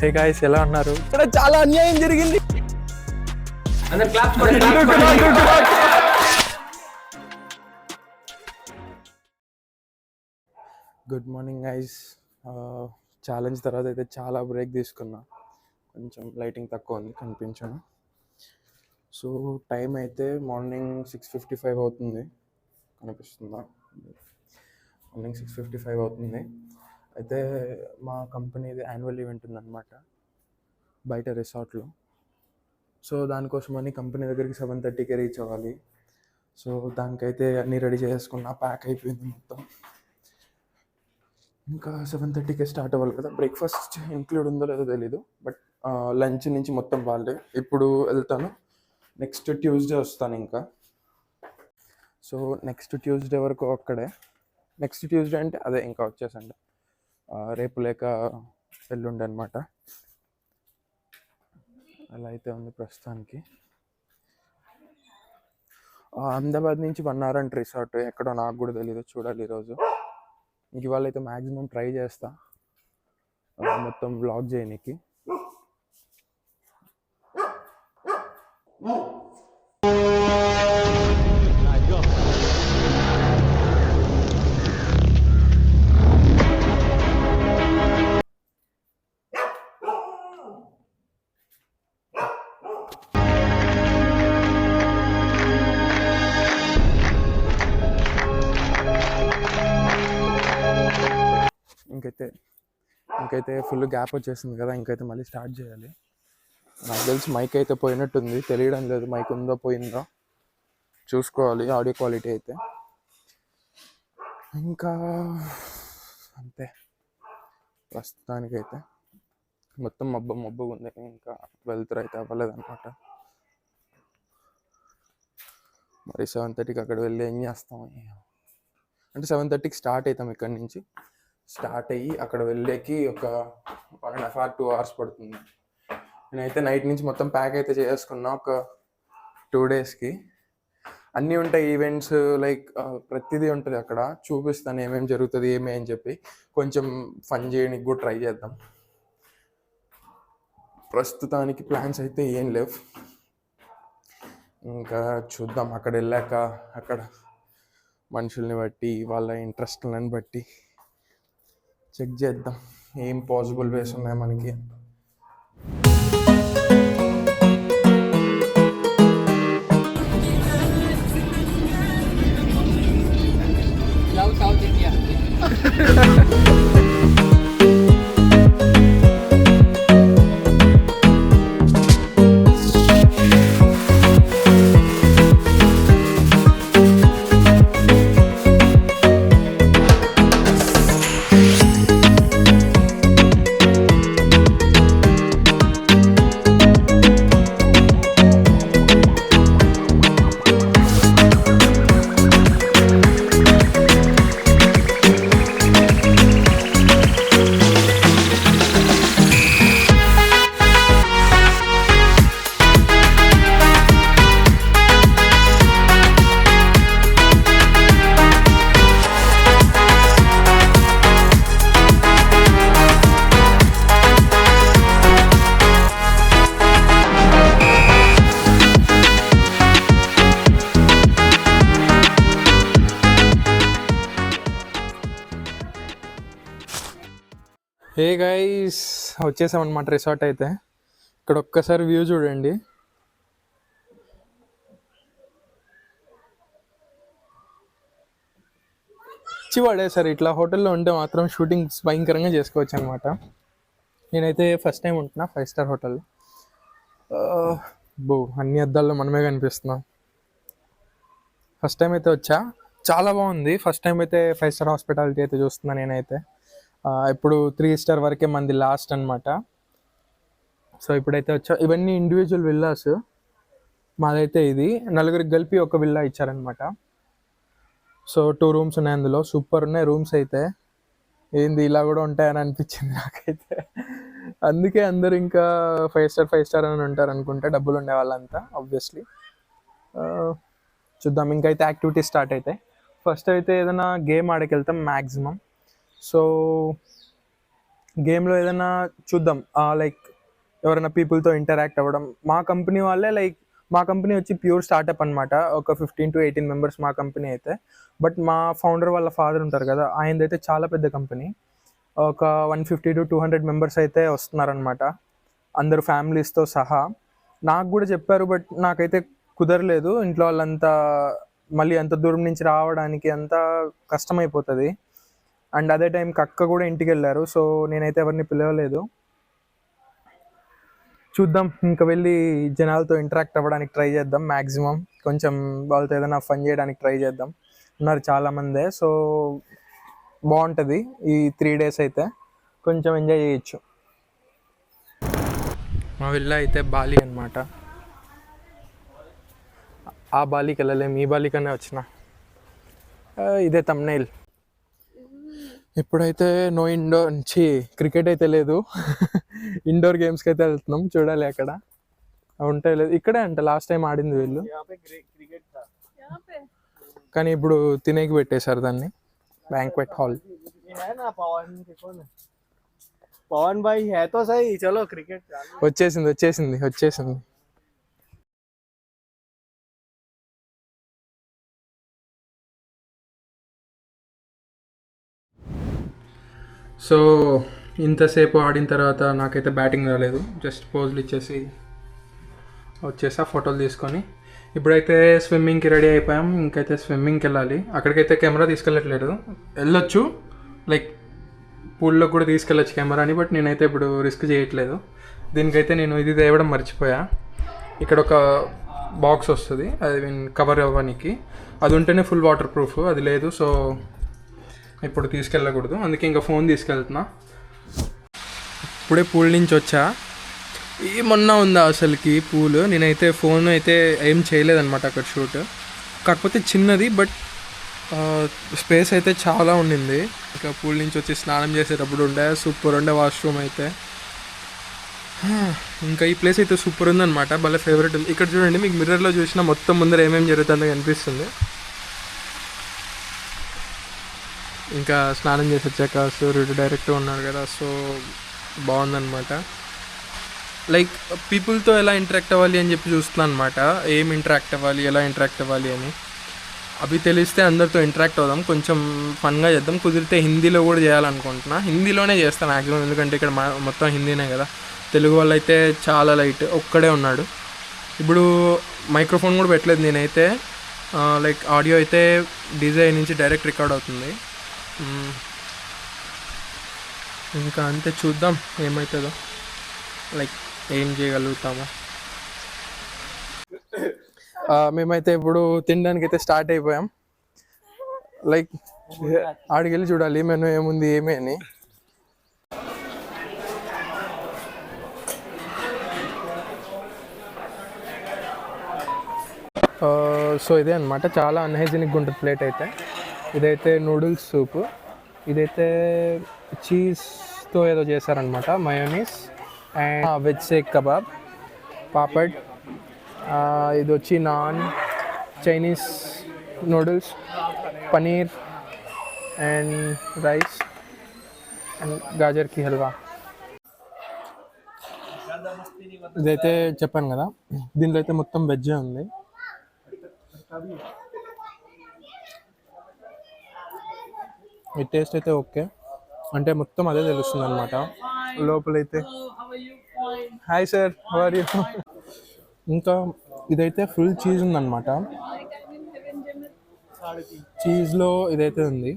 Hey guys, ఎలా ఉన్నారు? ఇక్కడ చాలా అన్యాయం జరిగింది. Good morning guys. ఛాలెంజ్ తర్వాత అయితే చాలా బ్రేక్ తీసుకున్నా. కొంచెం లైటింగ్ తక్కువ ఉంది, కనిపించాను. సో టైం అయితే మార్నింగ్ 6:55 అవుతుంది. కనిపిస్తుందా? మార్నింగ్ 6:55 అవుతుంది. అయితే మా కంపెనీది యాన్యువల్ ఈవెంట్ ఉందన్నమాట బయట రిసార్ట్లో. సో దానికోసమని కంపెనీ దగ్గరికి 7:30కి రీచ్ అవ్వాలి. సో దానికైతే అన్నీ రెడీ చేసుకున్నా, ప్యాక్ అయిపోయింది మొత్తం. ఇంకా 7:30కే స్టార్ట్ అవ్వాలి కదా. బ్రేక్ఫాస్ట్ ఇంక్లూడ్ ఉందో లేదో తెలీదు, బట్ లంచ్ నుంచి మొత్తం వాళ్ళే. ఇప్పుడు వెళ్తాను, నెక్స్ట్ ట్యూస్డే వస్తాను ఇంకా. సో నెక్స్ట్ ట్యూస్డే వరకు అక్కడే. నెక్స్ట్ ట్యూస్డే అంటే అదే ఇంకా వచ్చేసండి, రేపు లేక ఎల్లుండి అనమాట. అలా అయితే ఉంది ప్రస్తుతానికి. అహ్మదాబాద్ నుంచి 1 hour అంటే రిసార్ట్ ఎక్కడో నాకు కూడా తెలీదు, చూడాలి ఈరోజు. ఇంక ఇవాళ అయితే మ్యాక్సిమం ట్రై చేస్తా మొత్తం వ్లాగ్ చేయడానికి. ఇంకైతే ఫుల్ గ్యాప్ వచ్చేసింది కదా, ఇంకైతే మళ్ళీ స్టార్ట్ చేయాలి. నాకు తెలిసి మైక్ అయితే పోయినట్టుంది, తెలియడం లేదు మైక్ ఉందో పోయిందో, చూసుకోవాలి ఆడియో క్వాలిటీ అయితే. ఇంకా అంతే, ప్రస్తుతానికైతే మొత్తం మబ్బుగా ఉంది. ఇంకా వెళ్తురు అయితే అవ్వలేదన్నమాట. మరి 7:30కి అక్కడ వెళ్ళి ఏం చేస్తాం అంటే 7:30కి స్టార్ట్ అవుతాం. ఇక్కడి నుంచి స్టార్ట్ అయ్యి అక్కడ వెళ్ళేకి ఒక 1.5 hours 2 hours పడుతుంది. నేనైతే నైట్ నుంచి మొత్తం ప్యాక్ అయితే చేసుకున్నా. ఒక 2 daysకి అన్నీ ఉంటాయి ఈవెంట్స్, లైక్ ప్రతిదీ ఉంటుంది అక్కడ. చూపిస్తాను ఏమేమి జరుగుతుంది ఏమి అని చెప్పి. కొంచెం ఫన్ చేయడానికి కూడా ట్రై చేద్దాం. ప్రస్తుతానికి ప్లాన్స్ అయితే ఏం లేవు, ఇంకా చూద్దాం అక్కడ వెళ్ళాక. అక్కడ మనుషుల్ని బట్టి, వాళ్ళ ఇంట్రెస్ట్లను బట్టి చెక్ చేద్దాం ఏం పాసిబుల్ వేస్ ఉన్నాయి మనకి. Love south India. Hey guys, వచ్చేసామన్నమాట రిసార్ట్ అయితే. ఇక్కడ ఒక్కసారి వ్యూ చూడండి. పడేసారు. ఇట్లా హోటల్లో ఉంటే మాత్రం షూటింగ్స్ భయంకరంగా చేసుకోవచ్చు అనమాట. నేనైతే ఫస్ట్ టైం ఉంటున్నా 5 star హోటల్. అన్ని అద్దాల్లో మనమే కనిపిస్తున్నాం. ఫస్ట్ టైం అయితే వచ్చా, చాలా బాగుంది. ఫస్ట్ టైం అయితే 5 star హాస్పిటాలిటీ అయితే చూస్తున్నా నేనైతే. ఇప్పుడు 3 star వరకే మంది లాస్ట్ అనమాట. సో ఇప్పుడైతే వచ్చా. ఇవన్నీ ఇండివిజువల్ విల్లాస్. మాదైతే ఇది నలుగురికి కలిపి ఒక విల్లా ఇచ్చారనమాట. సో 2 rooms ఉన్నాయి అందులో. సూపర్ ఉన్నాయి రూమ్స్ అయితే. ఏంది ఇలా కూడా ఉంటాయని అనిపించింది నాకైతే. అందుకే అందరు ఇంకా 5 star అని ఉంటారు అనుకుంటే, డబ్బులు ఉండే వాళ్ళంతా ఆబ్వియస్లీ. చూద్దాం, ఇంకైతే యాక్టివిటీస్ స్టార్ట్ అవుతాయి. ఫస్ట్ అయితే ఏదైనా గేమ్ ఆడకి వెళ్తాం మ్యాక్సిమం. సో గేమ్లో ఏదైనా చూద్దాం, లైక్ ఎవరైనా పీపుల్తో ఇంటరాక్ట్ అవ్వడం. మా కంపెనీ వాళ్ళే, లైక్ మా కంపెనీ వచ్చి ప్యూర్ స్టార్టప్ అనమాట. ఒక 15 to 18 మెంబర్స్ మా కంపెనీ అయితే. బట్ మా ఫౌండర్ వాళ్ళ ఫాదర్ ఉంటారు కదా, ఆయనదైతే చాలా పెద్ద కంపెనీ. ఒక 150 to 200 మెంబర్స్ అయితే వస్తున్నారనమాట, అందరు ఫ్యామిలీస్తో సహా. నాకు కూడా చెప్పారు, బట్ నాకైతే కుదరలేదు. ఇంట్లో వాళ్ళంతా మళ్ళీ అంత దూరం నుంచి రావడానికి అంతా కష్టమైపోతుంది. అండ్ అదే టైంకి అక్క కూడా ఇంటికి వెళ్ళారు, సో నేనైతే ఎవరిని పిలవలేదు. చూద్దాం, ఇంకా వెళ్ళి జనాలతో ఇంటరాక్ట్ అవ్వడానికి ట్రై చేద్దాం మ్యాక్సిమం. కొంచెం వాళ్ళతో ఏదైనా ఫన్ చేయడానికి ట్రై చేద్దాం. ఉన్నారు చాలామందే, సో బాగుంటుంది ఈ 3 days అయితే. కొంచెం ఎంజాయ్ చేయొచ్చు. మా విల్లా అయితే బాలి అనమాట. ఆ బాలికి వెళ్ళలేము, ఈ బాలికనే వచ్చిన. ఇదే తమ్నైల్. ఇప్పుడైతే నో ఇండోర్ నుంచి క్రికెట్ అయితే లేదు. ఇండోర్ గేమ్స్కి అయితే వెళ్తున్నాం, చూడాలి అక్కడ ఉంటాయి లేదు. ఇక్కడే అంట లాస్ట్ టైం ఆడింది వీళ్ళు, కానీ ఇప్పుడు తినేకి పెట్టేశారు దాన్ని, బ్యాంక్వెట్ హాల్. पवन भाई है तो सही, चलो क्रिकेट వచ్చేసింది. సో ఇంతసేపు ఆడిన తర్వాత నాకైతే బ్యాటింగ్ రాలేదు. జస్ట్ పోజులు ఇచ్చేసి వచ్చేసా ఫోటోలు తీసుకొని. ఇప్పుడైతే స్విమ్మింగ్కి రెడీ అయిపోయాం. ఇంకైతే స్విమ్మింగ్కి వెళ్ళాలి. అక్కడికైతే కెమెరా తీసుకెళ్ళట్లేదు, వెళ్ళొచ్చు, లైక్ పూల్లో కూడా తీసుకెళ్ళచ్చు కెమెరాని, బట్ నేనైతే ఇప్పుడు రిస్క్ చేయట్లేదు. దీనికైతే నేను ఇది తేవడం మర్చిపోయా. ఇక్కడ ఒక బాక్స్ వస్తుంది, అది కవర్ అవ్వడానికి, అది ఉంటేనే ఫుల్ వాటర్ ప్రూఫ్, అది లేదు. సో ఇప్పుడు తీసుకెళ్ళకూడదు, అందుకే ఇంకా ఫోన్ తీసుకెళ్తున్నా. ఇప్పుడే పూల్ నుంచి వచ్చా. ఏమన్నా ఉందా అసలుకి పూల్. నేనైతే ఫోన్ అయితే ఏం చేయలేదన్నమాట అక్కడ షూట్. కాకపోతే చిన్నది, బట్ స్పేస్ అయితే చాలా ఉండింది. ఇంకా పూల్ నుంచి వచ్చి స్నానం చేసేటప్పుడు ఉండే సూపర్ ఉండే వాష్రూమ్ అయితే. ఇంకా ఈ ప్లేస్ అయితే సూపర్ ఉందన్నమాట, భలే ఫేవరెట్ ఉంది. ఇక్కడ చూడండి, మీకు మిర్రర్లో చూసినా మొత్తం ముందర ఏమేమి జరుగుతుందో కనిపిస్తుంది. ఇంకా స్నానం చేసి వచ్చాక సూర్యుడు డైరెక్ట్గా ఉన్నాడు కదా, సో బాగుందన్నమాట. లైక్ పీపుల్తో ఎలా ఇంటరాక్ట్ అవ్వాలి అని చెప్పి చూస్తున్నాను అనమాట. ఏం ఇంటరాక్ట్ అవ్వాలి, ఎలా ఇంటరాక్ట్ అవ్వాలి అని అవి తెలిస్తే అందరితో ఇంటరాక్ట్ అవుదాం, కొంచెం ఫన్గా చేద్దాం. కుదిరితే హిందీలో కూడా చేయాలనుకుంటున్నా. హిందీలోనే చేస్తాను మ్యాక్సిమం, ఎందుకంటే ఇక్కడ మొత్తం హిందీనే కదా. తెలుగు వాళ్ళు అయితే చాలా లైట్, ఒక్కడే ఉన్నాడు. ఇప్పుడు మైక్రోఫోన్ కూడా పెట్టలేదు నేనైతే, లైక్ ఆడియో అయితే డీజే నుంచి డైరెక్ట్ రికార్డ్ అవుతుంది. ఇంకా అంతే, చూద్దాం ఏమవుతుందో, లైక్ ఏం చేయగలుగుతామో. మేమైతే ఇప్పుడు తినడానికి అయితే స్టార్ట్ అయిపోయాం. లైక్ ఆడికెళ్ళి చూడాలి మెనూ ఏముంది ఏమి అని. సో ఇదే అనమాట, చాలా అన్హైజీనిక్గా ఉంటుంది ప్లేట్ అయితే. ఇదైతే నూడిల్స్ సూపు, ఇదైతే చీజ్తో ఏదో చేశారనమాట, mayonnaise, and veg sake kebab, papad, ఇది వచ్చి non, Chinese noodles, paneer and rice and gajar కి హల్వా. ఇదైతే చెప్పాను కదా, దీనిలో అయితే మొత్తం వెజ్జే ఉంది. ఈ టేస్ట్ అయితే ఓకే, అంటే మొత్తం అదే తెలుస్తుంది అనమాట. లోపలైతే hi sir, how are you. ఇంకా ఇదైతే ఫుల్ చీజ్ ఉందన్నమాట. చీజ్లో ఇదైతే ఉంది.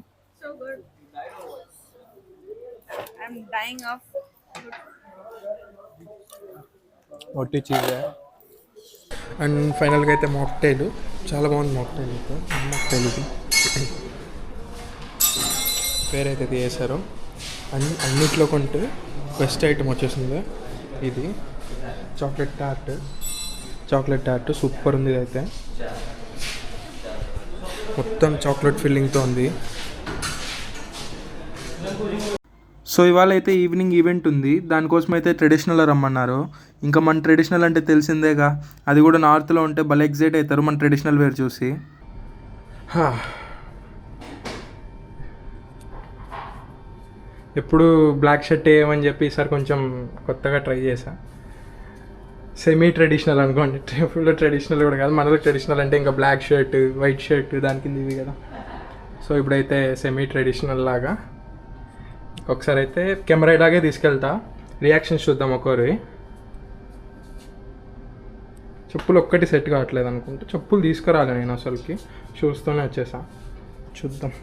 ఒట్టి చీజే. అండ్ ఫైనల్గా అయితే మాక్టైల్, చాలా బాగుంది మాక్టైల్ అయితే. మాక్టైల్కి పేరైతే తీసేశారు. అన్నిట్లో కొంటే బెస్ట్ ఐటమ్ వచ్చేసింది ఇది, చాక్లెట్ టార్ట్ సూపర్ ఉంది. ఇదైతే మొత్తం చాక్లెట్ ఫిల్లింగ్తో ఉంది. సో ఇవాళ అయితే ఈవినింగ్ ఈవెంట్ ఉంది, దానికోసం అయితే ట్రెడిషనల్ రమ్మన్నారు. ఇంకా మన ట్రెడిషనల్ అంటే తెలిసిందేగా, అది కూడా నార్త్లో ఉంటే భలే ఎగ్జైట్ అవుతారు మన ట్రెడిషనల్ వేర్ చూసి. ఎప్పుడు బ్లాక్ షర్ట్ వేయమని చెప్పి ఈసారి కొంచెం కొత్తగా ట్రై చేశా. సెమీ ట్రెడిషనల్ అనుకోండి, ఫుల్ ట్రెడిషనల్ కూడా కాదు. మనలో ట్రెడిషనల్ అంటే ఇంకా బ్లాక్ షర్ట్, వైట్ షర్ట్ దాని కింద ఇవి కదా. సో ఇప్పుడైతే సెమీ ట్రెడిషనల్ లాగా ఒకసారి అయితే కెమెరా ఇలాగే తీసుకెళ్తా, రియాక్షన్స్ చూద్దాం ఒకరి. చెప్పులు ఒక్కటి సెట్ కావట్లేదు అనుకుంటా, చెప్పులు తీసుకురాలి నేను అసలుకి, చూస్తూనే వచ్చేసా. చూద్దాం.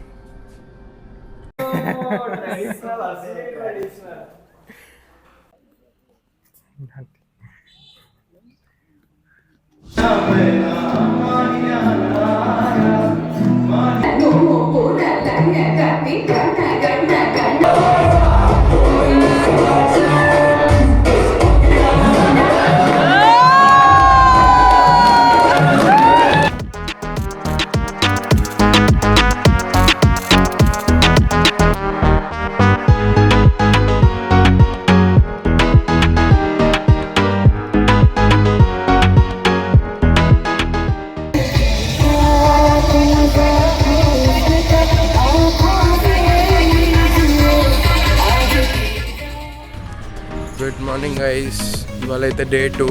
గుడ్ మార్నింగ్ గైస్, ఇవాళ అయితే డే 2.